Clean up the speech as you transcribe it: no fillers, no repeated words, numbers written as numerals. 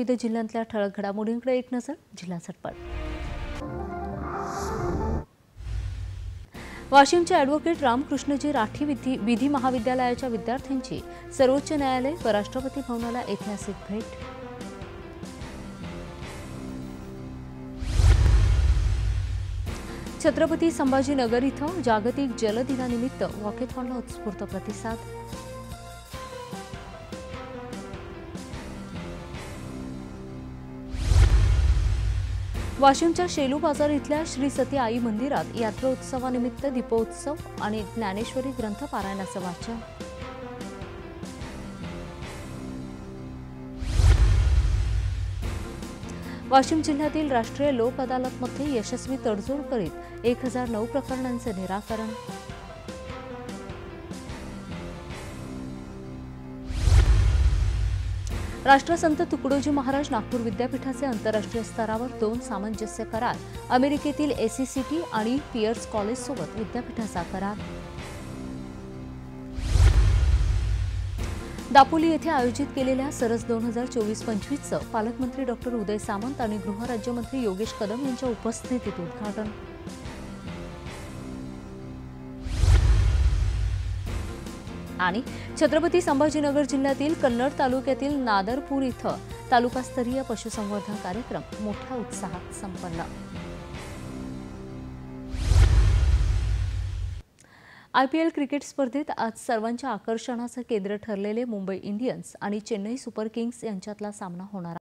विविध जिल्ह्यातल्या ठळक घडामोडींकडे एक नजर. जिल्हा झटपट. वाशिमचे ॲडव्होकेट रामकृष्णजी राठी विधी महाविद्यालयाच्या विद्यार्थ्यांची सर्वोच्च न्यायालय व राष्ट्रपती भवनाला ऐतिहासिक भेट. छत्रपती संभाजीनगर इथं जागतिक जल दिनानिमित्त वॉकेथॉनला उत्स्फूर्त प्रतिसाद. वाशिमच्या शेलू बाजार इथल्या श्री सती आई मंदिरात यात्रोत्सवानिमित्त दीपोत्सव आणि ज्ञानेश्वरी ग्रंथ पारायणाचं वाचन. वाशिम जिल्ह्यातील राष्ट्रीय लोक अदालतमध्ये यशस्वी तडजोड करीत 1009 प्रकरणांचे निराकरण. राष्ट्रसंत तुकडोजी महाराज नागपूर विद्यापीठाचे आंतरराष्ट्रीय स्तरावर 2 सामंजस्य करार. अमेरिकेतील ACCT आणि पियर्स कॉलेजसोबत विद्यापीठाचा करार. दापोली येथे आयोजित केलेल्या सरस 2024-25चं पालकमंत्री डॉ. उदय सामंत आणि गृहराज्यमंत्री योगेश कदम यांच्या उपस्थितीत उद्घाटन. आणि छत्रपती संभाजीनगर जिल्ह्यातील कन्नड तालुक्यातील नादरपूर इथं तालुकास्तरीय पशुसंवर्धन कार्यक्रम मोठ्या उत्साहात संपन्न. IPL क्रिकेट स्पर्धेत आज सर्वांच्या आकर्षणाचं केंद्र ठरलेले मुंबई इंडियन्स आणि चेन्नई सुपर किंग्स यांच्यातला सामना होणार आहे.